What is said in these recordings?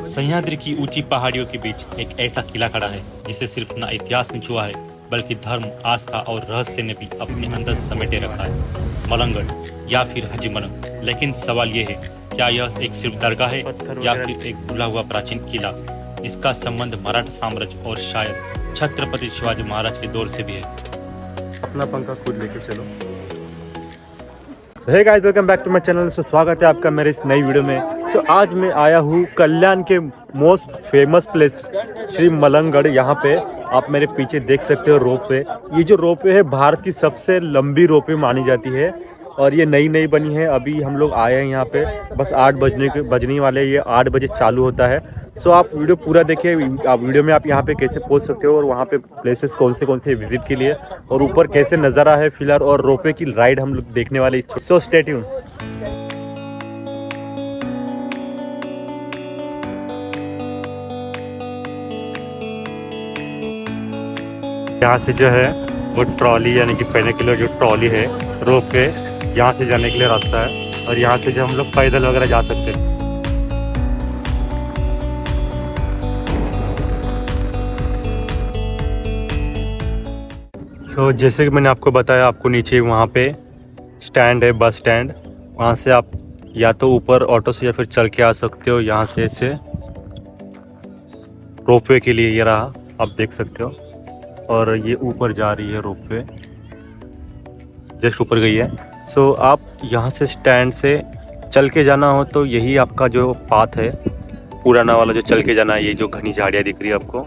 सह्याद्री की ऊंची पहाड़ियों के बीच एक ऐसा किला खड़ा है जिसे सिर्फ न इतिहास ने छुआ है बल्कि धर्म, आस्था और रहस्य ने भी अपने अंदर समेटे रखा है। मलंगगढ़ या फिर हाजी मलंग। लेकिन सवाल ये है, क्या यह एक सिर्फ दरगाह है या फिर एक भूला हुआ प्राचीन किला जिसका संबंध मराठा साम्राज्य और शायद छत्रपति शिवाजी महाराज के दौर से भी है। अपना पंखा खुद लेके चलो। Hey guys, welcome back to my channel. स्वागत है आपका मेरे इस नई वीडियो में। आज मैं आया हूँ कल्याण के most famous place Shri Malanggad. यहाँ पे आप मेरे पीछे देख सकते हो रोपवे। ये जो रोपवे है भारत की सबसे लंबी रोपवे मानी जाती है और ये नई बनी है। अभी हम लोग आए हैं यहाँ पे, बस 8 बजने वाले। ये 8 बजे चालू होता है। सो आप वीडियो पूरा देखिए। आप वीडियो में आप यहाँ पे कैसे पहुँच सकते हो और वहाँ पे प्लेसेस कौन से विजिट के लिए और ऊपर कैसे नज़ारा है फिलहाल और रोपवे की राइड हम लोग देखने वाले। So stay tune. यहाँ से जो है वो ट्रॉली यानी कि पहले के लिए जो ट्रॉली है रोपवे, यहाँ से जाने के लिए रास्ता है और यहाँ से जो हम लोग पैदल वगैरह जा सकते हैं। तो जैसे कि मैंने आपको बताया, आपको नीचे वहाँ पे स्टैंड है, बस स्टैंड। वहाँ से आप या तो ऊपर ऑटो से या फिर चल के आ सकते हो। यहाँ से ऐसे रोपवे के लिए ये रहा, आप देख सकते हो। और ये ऊपर जा रही है रोपवे, जस्ट ऊपर गई है। सो आप यहाँ से स्टैंड से चल के जाना हो तो यही आपका जो पाथ है पुराना वाला, जो चल के जाना है। ये जो घनी झाड़ियाँ दिख रही है आपको,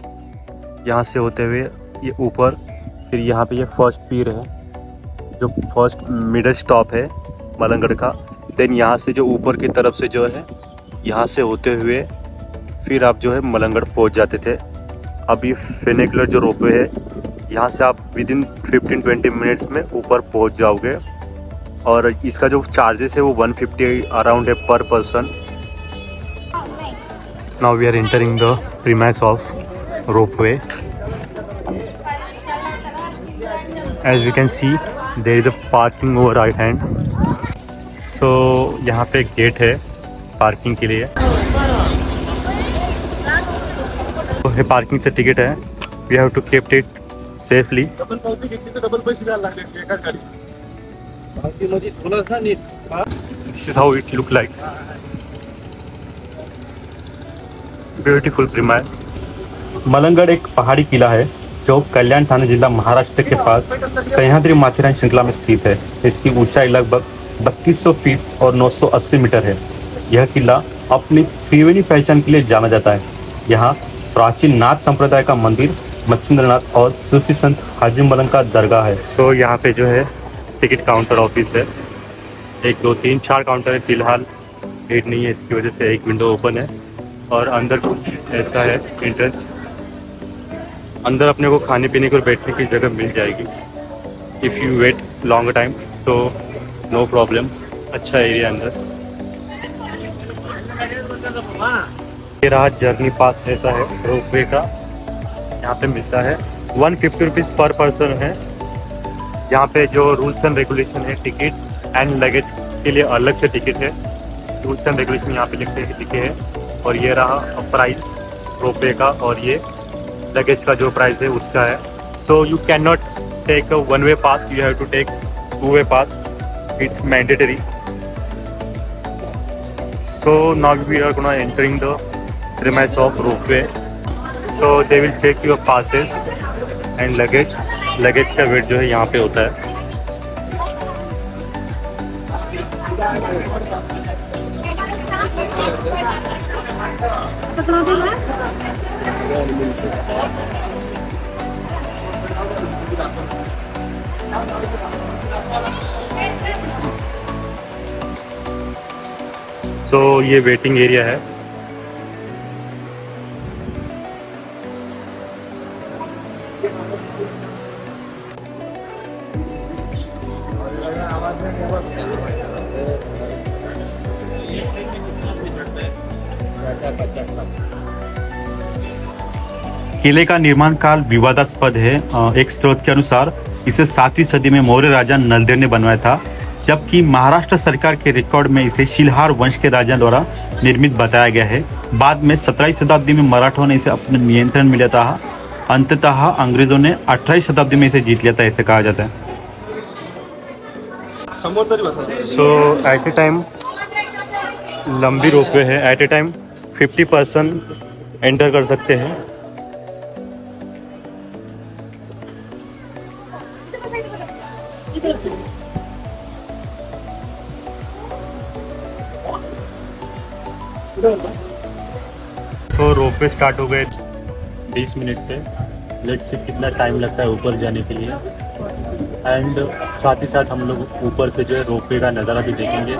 यहाँ से होते हुए ये ऊपर, फिर यहाँ पे ये फर्स्ट पीर है जो फर्स्ट मिडल स्टॉप है मलंगगढ़ का। देन यहाँ से जो ऊपर की तरफ से जो है यहाँ से होते हुए फिर आप जो है मलंगगढ़ पहुँच जाते थे। अब ये फेनिकुलर जो रोपवे है, यहाँ से आप विदिन 15-20 मिनट्स में ऊपर पहुँच जाओगे। और इसका जो चार्जेस है वो 150 अराउंड है पर person. Now we are entering the premise of ropeway. As we can see, there is a parking over right hand. So यहाँ पे एक गेट है पार्किंग के लिए। तो ये पार्किंग से टिकट है। We have to keep it safely. This is how it look like. Beautiful premise. Malanggad एक पहाड़ी किला है जो कल्याण थाना जिला महाराष्ट्र के पास सह्याद्री माथेरान श्रृंखला में स्थित है। इसकी ऊंचाई लगभग 3200 फीट और 980 मीटर है। यह किला अपनी त्रिवेणी पहचान के लिए जाना जाता है। यहाँ प्राचीन नाथ संप्रदाय का मंदिर, मच्छिंद्रनाथ और सूफी संत हाजी मलंग का दरगाह है। सो यहाँ पे जो है टिकट काउंटर ऑफिस है। 1 2 3 4 काउंटर है। फिलहाल भीड़ नहीं है, इसकी वजह से एक विंडो ओपन है और अंदर कुछ ऐसा है एंट्रेंस। अंदर अपने को खाने पीने को बैठने की जगह मिल जाएगी if you wait long time, तो नो प्रॉब्लम। अच्छा एरिया अंदर। ये रहा जर्नी पास, ऐसा है रोपवे का। यहाँ पे मिलता है 150 रुपीज़ पर पर्सन है। यहाँ पे जो रूल्स एंड रेगुलेशन है, टिकट एंड लगेज के लिए अलग से टिकट है। रूल्स एंड रेगुलेशन यहाँ पे लिखे हैं। और ये रहा प्राइस रोपवे का, और ये लगेज का जो प्राइस है उसका है। So you can not take a 1 way pass, you have to take 2 way pass, it's mandatory. So now we are gonna entering the premise of ropeway. So they will check your passes and luggage. Luggage का weight जो है यहाँ पे होता है। सो ये waiting area है। किले का निर्माण काल विवादास्पद है। एक स्रोत के अनुसार इसे 7वीं सदी में मौर्य राजा नलदेव ने बनवाया था, जबकि महाराष्ट्र सरकार के रिकॉर्ड में इसे शिलहार वंश के राजा द्वारा निर्मित बताया गया है। बाद में 17वीं शताब्दी में मराठों ने इसे अपने नियंत्रण में लिया था। अंततः अंग्रेज़ों ने 18वीं शताब्दी में इसे जीत लिया था, ऐसे कहा जाता है। सो एट ए टाइम लंबी रोपवे है, एट ए टाइम 50% एंटर कर सकते हैं। तो रोपवे स्टार्ट हो गए 20 मिनट पे। लेट्स से कितना टाइम लगता है ऊपर जाने के लिए, एंड साथ ही साथ हम लोग ऊपर से जो है रोपवे का नज़ारा भी देखेंगे।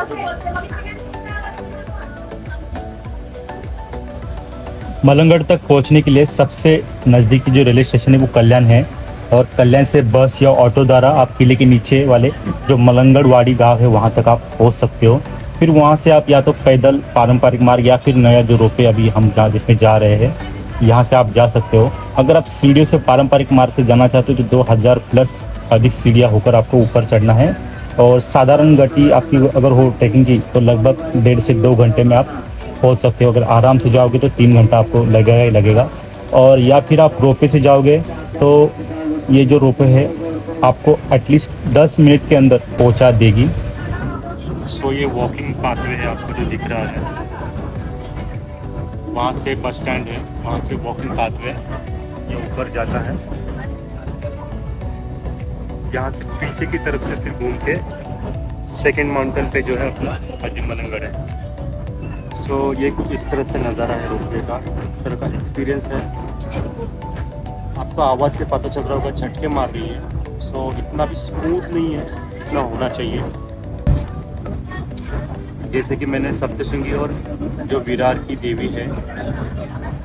मलंगड़ तक पहुंचने के लिए सबसे नज़दीकी जो रेलवे स्टेशन है वो कल्याण है, और कल्याण से बस या ऑटो द्वारा आप किले के नीचे वाले जो मलंगड़वाड़ी गांव है वहां तक आप पहुंच सकते हो। फिर वहां से आप या तो पैदल पारंपरिक मार्ग या फिर नया जो रोपवे अभी हम जिसमें जा रहे हैं यहाँ से आप जा सकते हो। अगर आप सीढ़ियों से पारंपरिक मार्ग से जाना चाहते हो तो 2000 प्लस अधिक सीढ़ियाँ होकर आपको ऊपर चढ़ना है, और साधारण गति आपकी अगर हो ट्रैकिंग की तो लगभग 1.5 से 2 घंटे में आप पहुंच सकते हो। अगर आराम से जाओगे तो 3 घंटा आपको लगेगा ही लगेगा। और या फिर आप रोपवे से जाओगे तो ये जो रोपवे है आपको एटलीस्ट 10 मिनट के अंदर पहुंचा देगी। सो ये वॉकिंग पाथवे है आपको जो दिख रहा है, वहाँ से बस स्टैंड है, वहाँ से वॉकिंग पाथवे ये ऊपर जाता है। यहाँ से पीछे की तरफ से फिर घूम के सेकेंड माउंटेन पे जो है अपना हाजी मलंगड़ है। सो ये कुछ इस तरह से नज़ारा है रोपवे का, इस तरह का एक्सपीरियंस है। आपको आवाज़ से पता चल रहा होगा झटके मार रही है, सो इतना भी स्मूथ नहीं है, इतना होना चाहिए। जैसे कि मैंने सप्तशृंगी और जो विरार की देवी है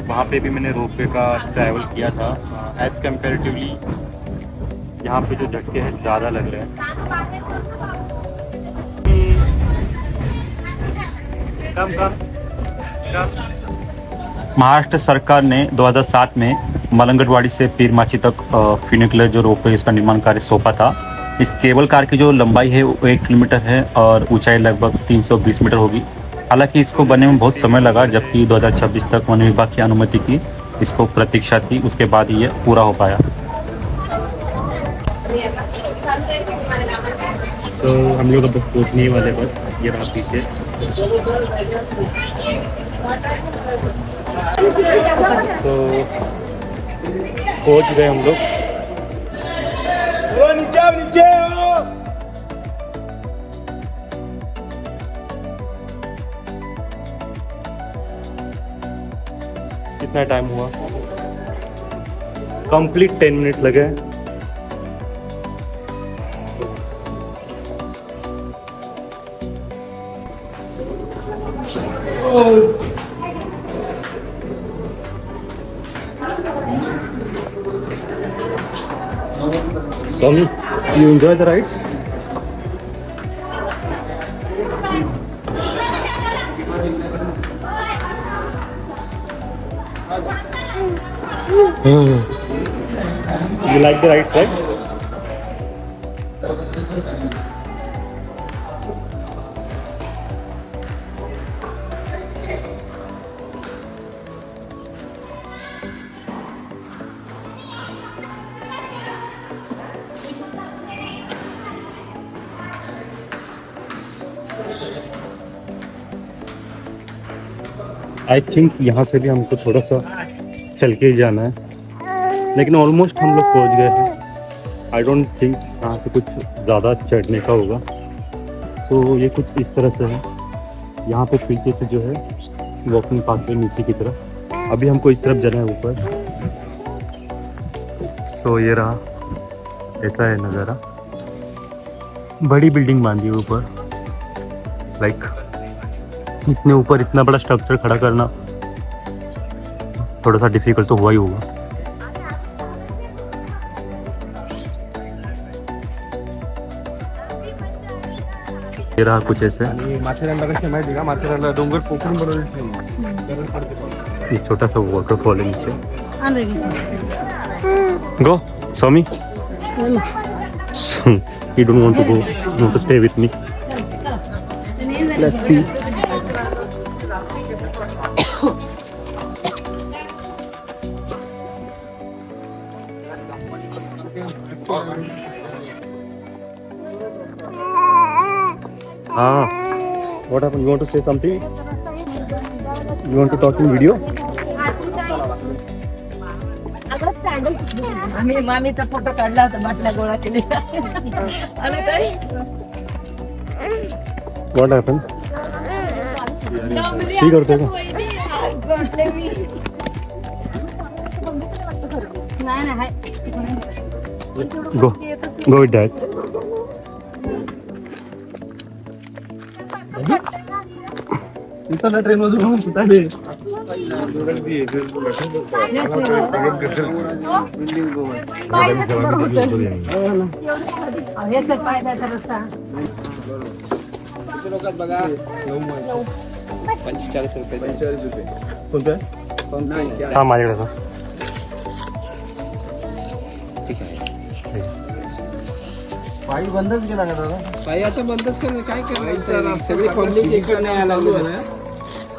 वहाँ पे भी मैंने रोपवे का ट्रैवल किया था। एज़ कम्पेरेटिवली यहाँ पे जो झटके हैं ज़्यादा लग रहे हैं। महाराष्ट्र सरकार ने 2007 में मलंगड़वाड़ी से पीरमाची तक फ्यूनिकुलर जो रोपवे इसका निर्माण कार्य सौंपा था। इस केबल कार की जो लंबाई है वो 1 किलोमीटर है और ऊंचाई लगभग 320 मीटर होगी। हालांकि इसको बनने में बहुत समय लगा, जबकि 2026 तक वन विभाग की अनुमति की इसको प्रतीक्षा थी, उसके बाद ही ये पूरा हो पाया। तो हम लोग अब पहुँचने ही वाले बस, ये रहा पीछे। तो पहुँच गए हम लोग। नीचे हो। कितना टाइम हुआ? कंप्लीट 10 मिनट्स लगे। Swami, you enjoy the rides? You like the rides, right? I think यहाँ से भी हमको थोड़ा सा चल के ही जाना है, लेकिन ऑलमोस्ट हम लोग पहुँच गए हैं। आई डोंट थिंक यहाँ से कुछ ज़्यादा चढ़ने का होगा। सो ये कुछ इस तरह से है। यहाँ पे पीछे से जो है वॉकिंग पाथ है नीचे की तरफ। अभी हमको इस तरफ जाना है ऊपर। सो ये रहा, ऐसा है नज़ारा। बड़ी बिल्डिंग बांधी है ऊपर, लाइक इतने ऊपर इतना बड़ा स्ट्रक्चर खड़ा करना थोड़ा सा डिफिकल्ट तो हुआ ही होगा। ये रहा कुछ ऐसे। माथेरानला डोंगर पोखरून बनवले। ये छोटा सा वाटरफॉल है नीचे। गो स्वामी, you don't want to go, you want to stay with me. Let's see. What happened? You want to say something? You want to talk in video? आम्ही मामीचा फोटो काढला होता, बाटल्या गोळा केली आणि काय What happened? ठीक करते का? Go with that. ट्रेन मधून सुटाले हा माझ्याकडे का? पायी बंदच केला का दादा? पायी आता बंदच केलं, काय करायचं? सगळी पब्लिक इकडे नाही चालू आहे ना.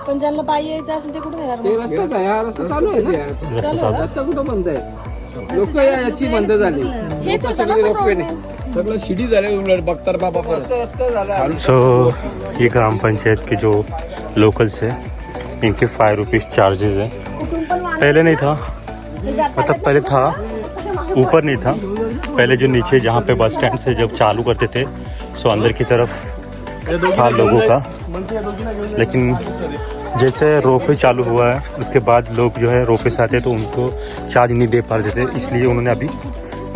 पण ज्यांना पायी यायचं असेल ते कुठे येणार? ते रस्ताच आहे, हा रस्ता चालू आहे ना. रस्ता कुठं बंद आहे? लोक याची बंद झाली. हेच होतं ना सगळे पण रोपवे रोडने. सगळं शिडी झाले उलट बख्तर बाबा रस्ता झाला. सो ये ग्राम पंचायत के जो लोकल्स है इनके 5 रुपीज़ चार्जेस है। पहले नहीं था, मतलब पहले था, ऊपर नहीं था। पहले जो नीचे जहाँ पे बस स्टैंड से जब चालू करते थे सो अंदर की तरफ था लोगों का, लेकिन जैसे रोपवे चालू हुआ है उसके बाद लोग जो है रोपवे से आते तो उनको चार्ज नहीं दे पा रहे थे, इसलिए उन्होंने अभी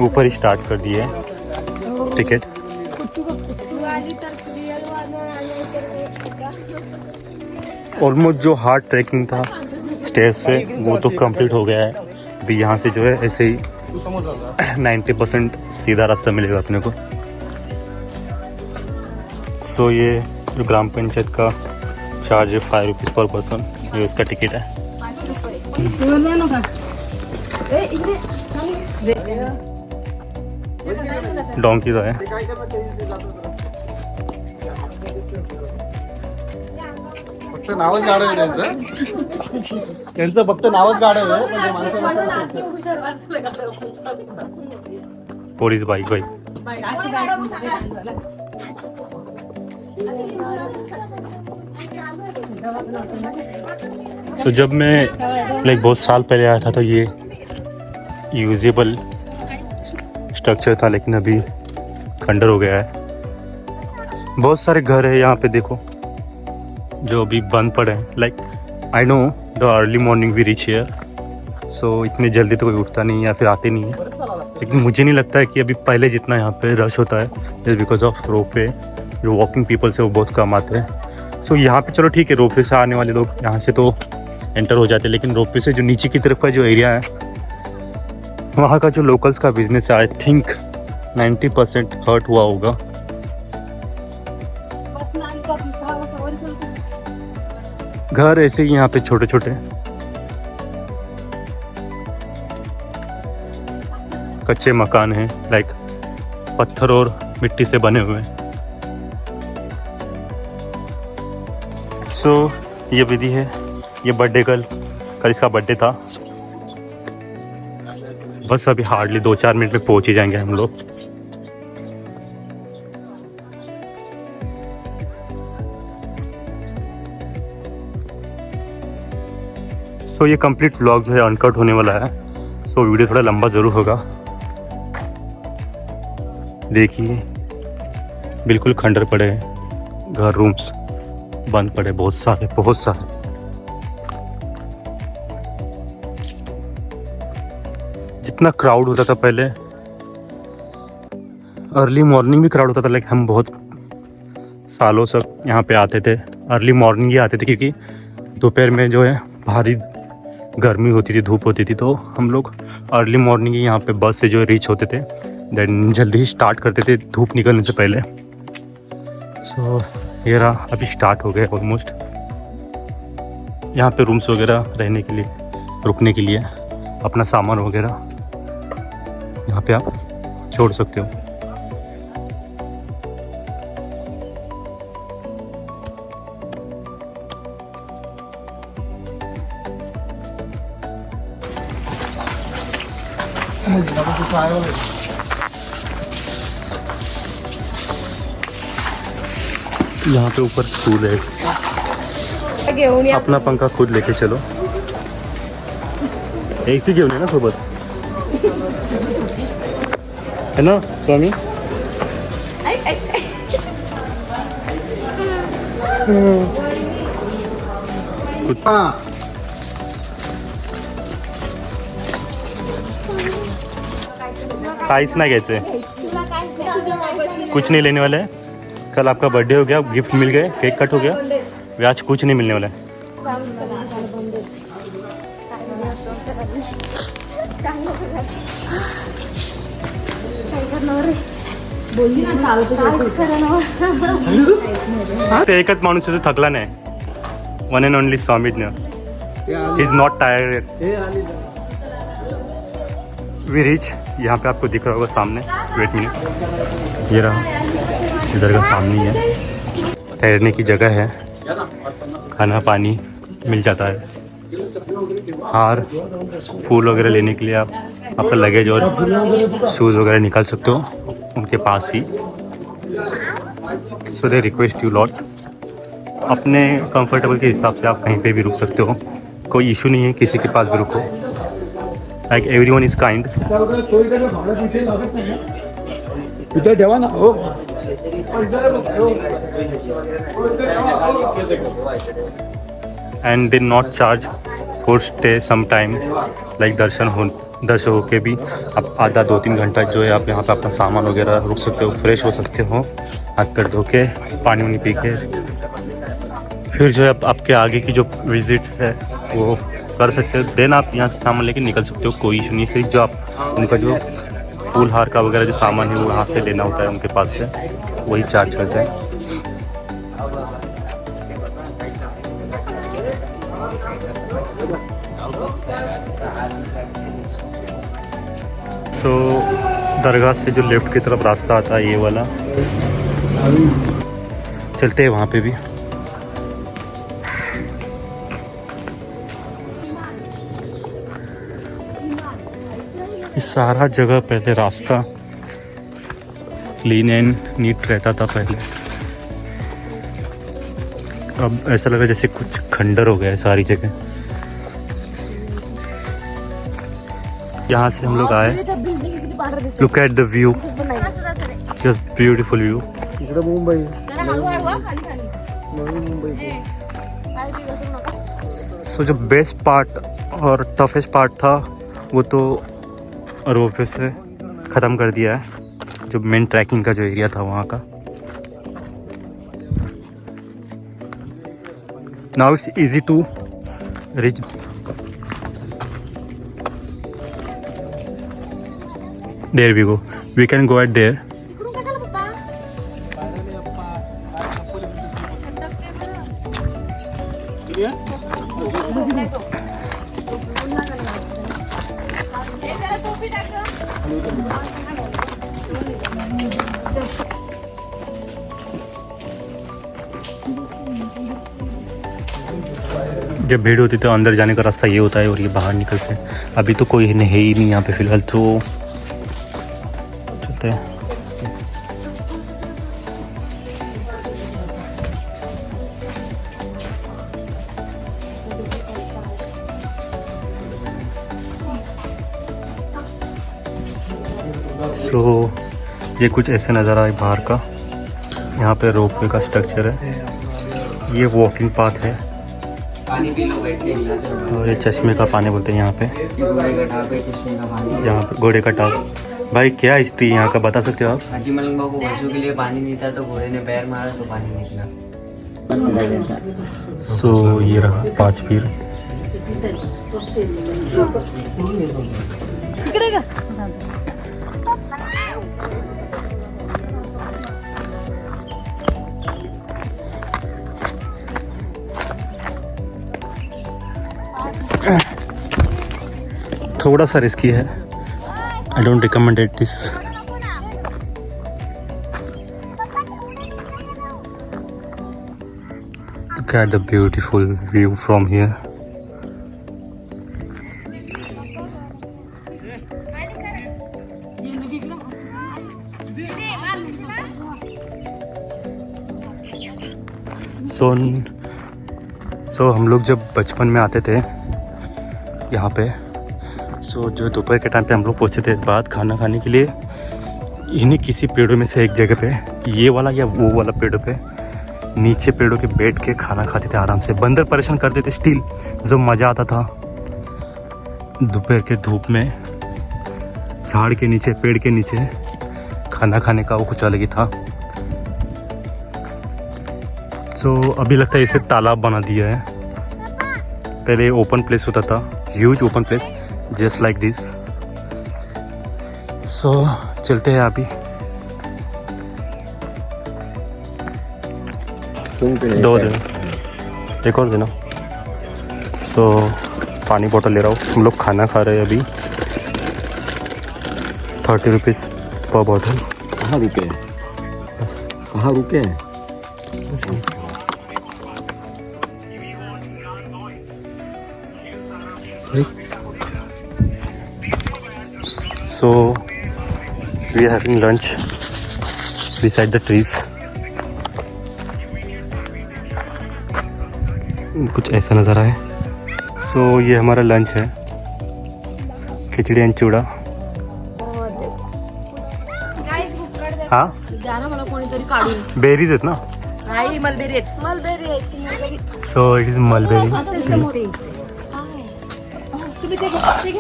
ऊपर ही स्टार्ट कर दिए है टिकट। ऑलमोस्ट जो हार्ड ट्रैकिंग था स्टेज से वो तो कंप्लीट हो गया है। अभी यहाँ से जो है ऐसे ही 90% सीधा रास्ता मिलेगा अपने को। तो ये जो ग्राम पंचायत का चार्ज है 5 रुपीज़ पर पर्सन, ये उसका टिकट है। डोंकी तो है। फक्त नावच गाडव आहे त्यांचं फक्त नावच गाडव आहे, म्हणजे पुलिस बाइक भाई तो जब मैं लाइक बहुत साल पहले आया था तो ये यूजेबल स्ट्रक्चर था, लेकिन अभी खंडर हो गया है। बहुत सारे घर है यहाँ पे देखो जो अभी बंद पड़े हैं। Like I know the early morning we reach here, so इतनी जल्दी तो कोई उठता नहीं या फिर आते नहीं है, लेकिन मुझे नहीं लगता है कि अभी पहले जितना यहाँ पे रश होता है, जस्ट बिकॉज ऑफ रोपवे। जो वॉकिंग पीपल्स है वो बहुत कम आते हैं। सो यहाँ पे चलो ठीक है, रोपवे से आने वाले लोग यहाँ से तो एंटर हो जाते हैं, लेकिन रोपवे से जो नीचे की तरफ का जो एरिया है वहाँ का जो लोकल्स का बिजनेस है आई थिंक 90% हर्ट हुआ होगा। घर ऐसे ही यहाँ पे छोटे छोटे कच्चे मकान हैं, लाइक पत्थर और मिट्टी से बने हुए हैं। सो ये विधि है, ये बर्थडे कल इसका बर्थडे था। बस अभी हार्डली 2-4 मिनट में पहुंच ही जाएंगे हम लोग। सो ये कंप्लीट व्लॉग जो है अनकट होने वाला है, सो वीडियो थोड़ा लंबा ज़रूर होगा। देखिए बिल्कुल खंडर पड़े हैं, घर रूम्स बंद पड़े, बहुत सारे। जितना क्राउड होता था पहले, अर्ली मॉर्निंग भी क्राउड होता था, लेकिन हम बहुत सालों से यहाँ पे आते थे। अर्ली मॉर्निंग ही आते थे क्योंकि दोपहर में जो है भारी गर्मी होती थी, धूप होती थी, तो हम लोग अर्ली मॉर्निंग ही यहाँ पे बस से जो रीच होते थे, देन जल्दी ही स्टार्ट करते थे धूप निकलने से पहले। सो ये रहा, अभी स्टार्ट हो गया ऑलमोस्ट। यहाँ पे रूम्स वगैरह रहने के लिए, रुकने के लिए, अपना सामान वगैरह यहाँ पे आप छोड़ सकते हो। यहाँ पे ऊपर स्कूल है, घेऊन या अपना पंखा खुद लेके चलो. AC घेऊन ये ना सोबत, है ना स्वामी. काहीच नाही घ्यायचंय, कुछ नहीं लेने वाला है. कल आपका बर्थडे हो गया, गिफ्ट मिल गए, केक कट हो गया, वे आज कुछ नहीं मिलने वाला है. ते एकच माणूस आहे जो थकला नाही, one and only Swamiji. He is not tired. We reach, यहाँ पे आपको दिख रहा होगा सामने, वेट मिनट, ये रहा, इधर का सामने ही है, ठहरने की जगह है, खाना पानी मिल जाता है. हार फूल वगैरह लेने के लिए आप आपका लगेज और शूज़ वगैरह निकाल सकते हो उनके पास ही. सो दे रिक्वेस्ट यू लॉट, अपने कंफर्टेबल के हिसाब से आप कहीं पे भी रुक सकते हो, कोई इशू नहीं है, किसी के पास भी रुको. Like everyone is kind. इधर ठेवा ना हो. And they not charge for stay some time. Like दर्शन हो के भी आप आधा 2-3 घंटा जो है आप यहाँ पे अपना सामान वगैरह रुक सकते हो, फ्रेश हो सकते हो, हाथ पैर धो के, पानी वानी पी के, फिर जो है आपके आगे की जो विजिट है वो कर सकते हो. देन आप यहाँ से सामान लेके निकल सकते हो, कोई इशू नहीं. सिर्फ जो आप उनका जो फूल हार का वगैरह जो सामान है वो वहाँ से लेना होता है उनके पास से, वही चार्ज करते हैं. तो दरगाह से जो लेफ्ट की तरफ रास्ता आता है ये वाला, चलते हैं वहाँ पे भी. इस सारा जगह पहले रास्ता क्लीन एंड नीट रहता था पहले, अब ऐसा लगा जैसे कुछ खंडर हो गया है सारी जगह. यहाँ से हम लोग आए, look at the view, just beautiful view. इकडे मुंबई, नवी मुंबई. सो जो बेस्ट पार्ट और टफेस्ट पार्ट था वो तो रोपवे से ख़त्म कर दिया है, जो मेन ट्रैकिंग का जो एरिया था वहाँ का. Now it's easy to reach. There we go. We can go at there. जब भीड़ होती तो अंदर जाने का रास्ता ये होता है और ये बाहर निकलते हैं. अभी तो कोई है ही नहीं यहाँ पे फिलहाल, तो चलते हैं. सो ये कुछ ऐसे नज़ारा है बाहर का. यहाँ पे रोपवे का स्ट्रक्चर है, ये वॉकिंग पाथ है, पानी पी लो बैठ के गिलास में। और ये चश्मे का पानी बोलते हैं यहाँ पे. ये घोड़े का टाप है, चश्मे का पानी। यहाँ पे घोड़े का टाप. भाई क्या हिस्ट्री यहाँ का बता सकते हो आप? हाजी मलंगा को वर्षों के लिए पानी नहीं था, तो घोड़े ने पैर मारा तो पानी निकला। सो ये रहा 5 पीर. इकडे का थोड़ा सा रिस्की है, I don't recommend it this. Look at the beautiful view from here. सो हम लोग जब बचपन में आते थे यहाँ पे, सो जो दोपहर के टाइम पे हम लोग पहुँचते थे बाद खाना खाने के लिए इन्हीं किसी पेड़ों में से एक जगह पे, ये वाला या वो वाला पेड़ों पे, नीचे पेड़ों के बैठ के खाना खाते थे आराम से। बंदर परेशान करते थे स्टिल, जब मज़ा आता था दोपहर के धूप में झाड़ के नीचे, पेड़ के नीचे खाना खाने का वो कुछ अलग ही था। सो अभी लगता है इसे तालाब बना दिया है। पहले ओपन प्लेस होता था, huge open place just like this. So चलते हैं अभी। दो देना, एक और देना। सो पानी बोतल ले रहा हूँ। हम लोग खाना खा रहे हैं अभी। 30 रुपीज़ पर बॉटल। कहाँ रुके? कहाँ रुके? So we are having lunch beside the trees. कुछ ऐसा नज़ारा है। सो ये हमारा लंच है, खिचड़ी एंड चूड़ा। हाँ द्या मला कोणीतरी काढून. बेरीज आहेत ना? नाही मलबेरी आहेत. मलबेरी आहेत. सो इट इज मलबेरी तुम्ही ते घे, ते घे.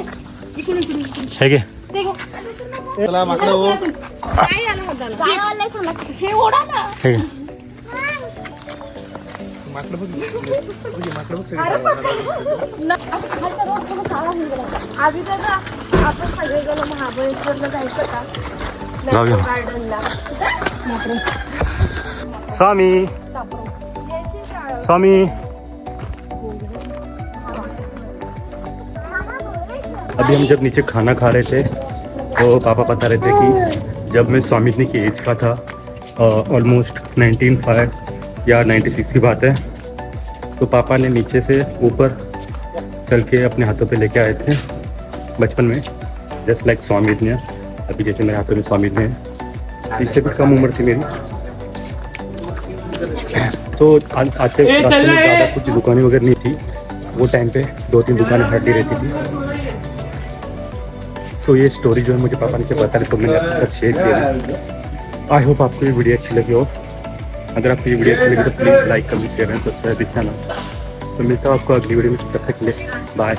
इकडून इकडून है के? ते घे. चला माकडं हो. काय आलं हाताला? हे ओढा ना. है के? माकडं बघ. असं खालचा रोड थोडं काळा होऊन गेला. आधी तर ना, आपण सगळेजण महाबळेश्वरला जायचं का जाऊया. गार्डनला. स्वामी स्वामी अभी हम जब नीचे खाना खा रहे थे तो पापा बता रहे थे कि जब मैं स्वामी जी की एज का था, ऑलमोस्ट 1905 या 96 की बात है, तो पापा ने नीचे से ऊपर चल के अपने हाथों पे लेके आए थे बचपन में, जस्ट लाइक स्वामी जी ने। अभी जैसे मेरे हाथों में स्वामी जी हैं, इससे भी कम उम्र थी मेरी। तो आते रास्ते में ज़्यादा कुछ दुकानें वगैरह नहीं थी वो टाइम पे, 2-3 दुकानें हटी रहती थी। सो ये स्टोरी जो है मुझे पापा ने बता रहे तो मैंने आपके साथ शेयर किया। आई होप आपको ये वीडियो अच्छी लगी हो। अगर आपको ये वीडियो अच्छी लगी तो please like, comment, share and subscribe भी करना। तो मिलता हूँ आपको अगली वीडियो में, तब तक के लिए बाय।